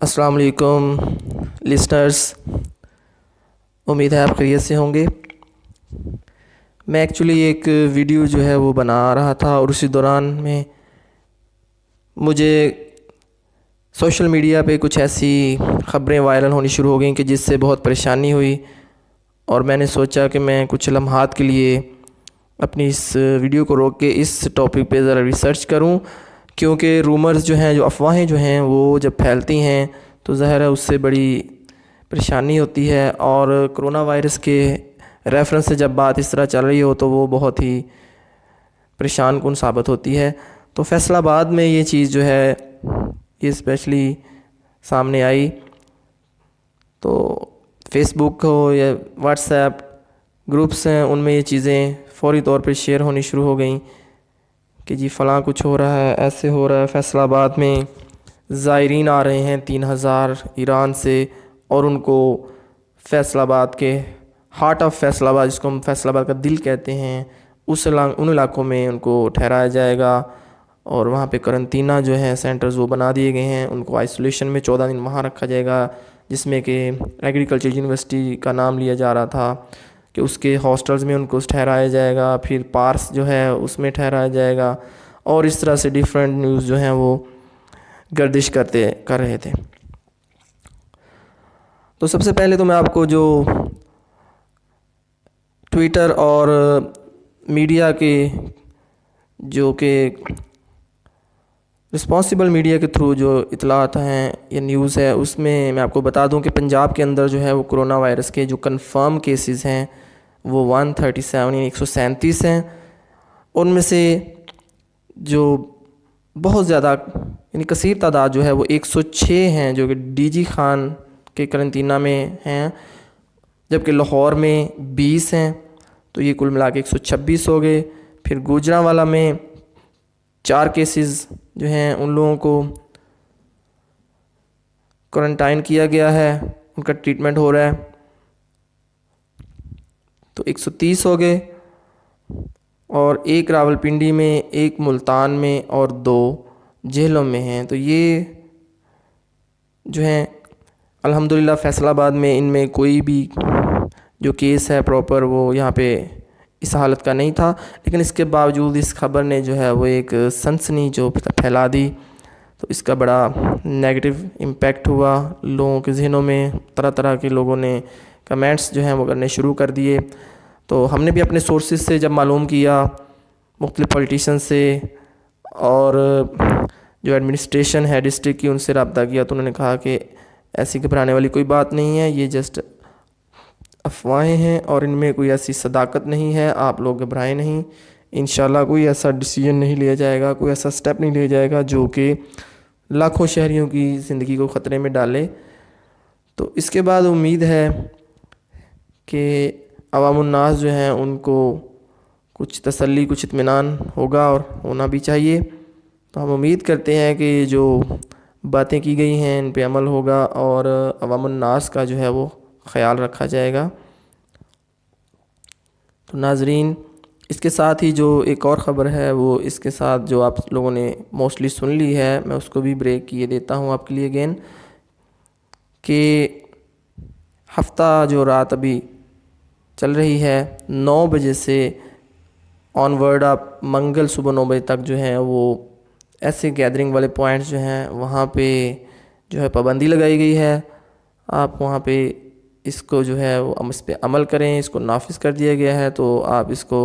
السلام علیکم لسنرز، امید ہے آپ خیریت سے ہوں گے۔ میں ایکچولی ایک ویڈیو جو ہے وہ بنا رہا تھا اور اسی دوران میں مجھے سوشل میڈیا پہ کچھ ایسی خبریں وائرل ہونی شروع ہو گئیں کہ جس سے بہت پریشانی ہوئی، اور میں نے سوچا کہ میں کچھ لمحات کے لیے اپنی اس ویڈیو کو روک کے اس ٹاپک پہ ذرا ریسرچ کروں، کیونکہ رومرز جو ہیں، جو افواہیں جو ہیں وہ جب پھیلتی ہیں تو ظاہر ہے اس سے بڑی پریشانی ہوتی ہے، اور کرونا وائرس کے ریفرنس سے جب بات اس طرح چل رہی ہو تو وہ بہت ہی پریشان کن ثابت ہوتی ہے۔ تو فیصل آباد میں یہ چیز جو ہے یہ اسپیشلی سامنے آئی، تو فیس بک ہو یا واٹس ایپ گروپس ہیں، ان میں یہ چیزیں فوری طور پہ شیئر ہونی شروع ہو گئیں کہ جی فلاں کچھ ہو رہا ہے، ایسے ہو رہا ہے، فیصل آباد میں زائرین آ رہے ہیں 3000 ایران سے، اور ان کو فیصل آباد کے ہارٹ آف فیصل آباد، جس کو ہم فیصل آباد کا دل کہتے ہیں، ان علاقوں میں ان کو ٹھہرایا جائے گا، اور وہاں پہ قرنطینہ جو ہے سینٹرز وہ بنا دیے گئے ہیں، ان کو آئسولیشن میں 14 دن وہاں رکھا جائے گا، جس میں کہ ایگریکلچر یونیورسٹی کا نام لیا جا رہا تھا کہ اس کے ہاسٹلز میں ان کو ٹھہرایا جائے گا، پھر پارس جو ہے اس میں ٹھہرایا جائے گا، اور اس طرح سے ڈیفرنٹ نیوز جو ہیں وہ گردش کر رہے تھے۔ تو سب سے پہلے تو میں آپ کو جو ٹویٹر اور میڈیا کے جو کہ رسپانسبل میڈیا کے تھرو جو اطلاعات ہیں یا نیوز ہے، اس میں آپ کو بتا دوں کہ پنجاب کے اندر جو ہے وہ کرونا وائرس کے جو کنفرم کیسز ہیں وہ 137 یعنی 137 ہیں، ان میں سے جو بہت زیادہ یعنی کثیر تعداد جو ہے وہ 106 ہیں جو کہ ڈی جی خان کے قرنطینہ میں ہیں، جبکہ لاہور میں 20 ہیں، تو یہ کل ملا کے 126 ہو گئے۔ پھر گوجرانوالہ میں 4 کیسز جو ہیں ان لوگوں کو کوارنٹائن کیا گیا ہے، ان کا ٹریٹمنٹ ہو رہا ہے، تو 130 ہو گئے، اور 1 راولپنڈی میں، 1 ملتان میں، اور 2 جہلم میں ہیں۔ تو یہ جو ہیں الحمدللہ فیصل آباد میں ان میں کوئی بھی جو کیس ہے پراپر وہ یہاں پہ اس حالت کا نہیں تھا، لیکن اس کے باوجود اس خبر نے جو ہے وہ ایک سنسنی جو پھیلا دی، تو اس کا بڑا نیگیٹو امپیکٹ ہوا لوگوں کے ذہنوں میں، طرح طرح کے لوگوں نے کمنٹس جو ہیں وہ کرنے شروع کر دیے۔ تو ہم نے بھی اپنے سورسز سے جب معلوم کیا، مختلف پولیٹیشین سے اور جو ایڈمنسٹریشن ہے ڈسٹرکٹ کی، ان سے رابطہ کیا، تو انہوں نے کہا کہ ایسی گھبرانے والی کوئی بات نہیں ہے، یہ جسٹ افواہیں ہیں اور ان میں کوئی ایسی صداقت نہیں ہے، آپ لوگ گھبرائیں نہیں، انشاءاللہ کوئی ایسا ڈیسیجن نہیں لیا جائے گا، کوئی ایسا سٹیپ نہیں لیا جائے گا جو کہ لاکھوں شہریوں کی زندگی کو خطرے میں ڈالے۔ تو اس کے بعد امید ہے کہ عوام الناس جو ہیں ان کو کچھ تسلی، کچھ اطمینان ہوگا، اور ہونا بھی چاہیے۔ تو ہم امید کرتے ہیں کہ جو باتیں کی گئی ہیں ان پہ عمل ہوگا، اور عوام الناس کا جو ہے وہ خیال رکھا جائے گا۔ تو ناظرین، اس کے ساتھ ہی جو ایک اور خبر ہے وہ اس کے ساتھ جو آپ لوگوں نے موسٹلی سن لی ہے، میں اس کو بھی بریک کیے دیتا ہوں آپ کے لیے اگین، کہ ہفتہ جو رات ابھی چل رہی ہے 9 بجے سے آن ورڈ، آپ منگل صبح 9 بجے تک جو ہے وہ ایسے گیدرنگ والے پوائنٹس جو ہیں وہاں پہ جو ہے پابندی لگائی گئی ہے، آپ وہاں پہ اس کو جو ہے وہ اس پہ عمل کریں، اس کو نافذ کر دیا گیا ہے، تو آپ اس کو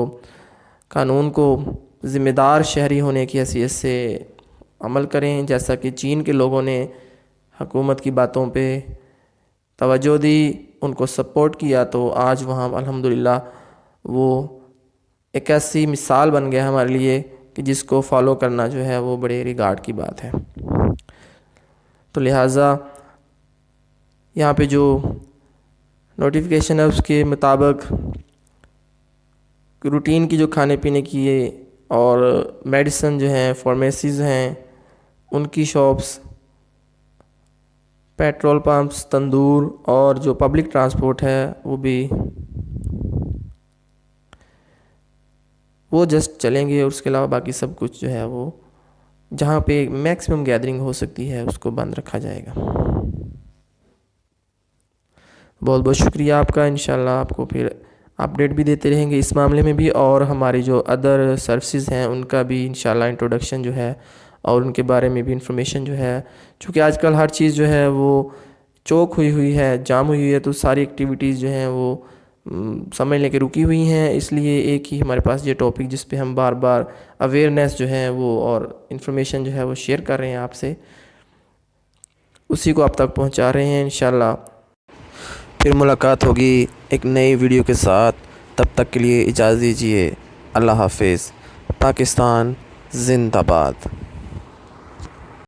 قانون کو ذمہ دار شہری ہونے کی حیثیت سے عمل کریں، جیسا کہ چین کے لوگوں نے حکومت کی باتوں پہ توجہ دی، ان کو سپورٹ کیا، تو آج وہاں الحمدللہ وہ ایک ایسی مثال بن گیا ہمارے لیے کہ جس کو فالو کرنا جو ہے وہ بڑے ریگارڈ کی بات ہے۔ تو لہٰذا یہاں پہ جو نوٹیفیکیشن ہے اس کے مطابق روٹین کی جو کھانے پینے کی اور میڈیسن جو ہیں، فارمیسیز ہیں، ان کی شاپس، پیٹرول پمپس، تندور، اور جو پبلک ٹرانسپورٹ ہے وہ جسٹ چلیں گے، اور اس کے علاوہ باقی سب کچھ جو ہے وہ جہاں پہ میکسیمم گیدرنگ ہو سکتی ہے اس کو بند رکھا جائے گا۔ بہت بہت شکریہ آپ کا. انشاءاللہ آپ کو پھر اپڈیٹ بھی دیتے رہیں گے اس معاملے میں بھی، اور ہماری جو ادر سروسز ہیں ان کا بھی انشاءاللہ انٹروڈکشن جو ہے اور ان کے بارے میں بھی انفارمیشن جو ہے، چونکہ آج کل ہر چیز جو ہے وہ چوک ہوئی ہے، جام ہوئی ہے، تو ساری ایکٹیویٹیز جو ہیں وہ سمجھ لیں کہ رکی ہوئی ہیں. اس لیے ایک ہی ہمارے پاس یہ ٹاپک جس پہ ہم بار بار اویئرنیس جو ہے وہ اور انفارمیشن جو ہے وہ شیئر کر رہے ہیں آپ سے، اسی کو آپ تک پہنچا رہے ہیں. انشاءاللہ پھر ملاقات ہوگی ایک نئی ویڈیو کے ساتھ. تب تک کے لیے اجازت دیجیے. اللہ حافظ. پاکستان زندہ باد.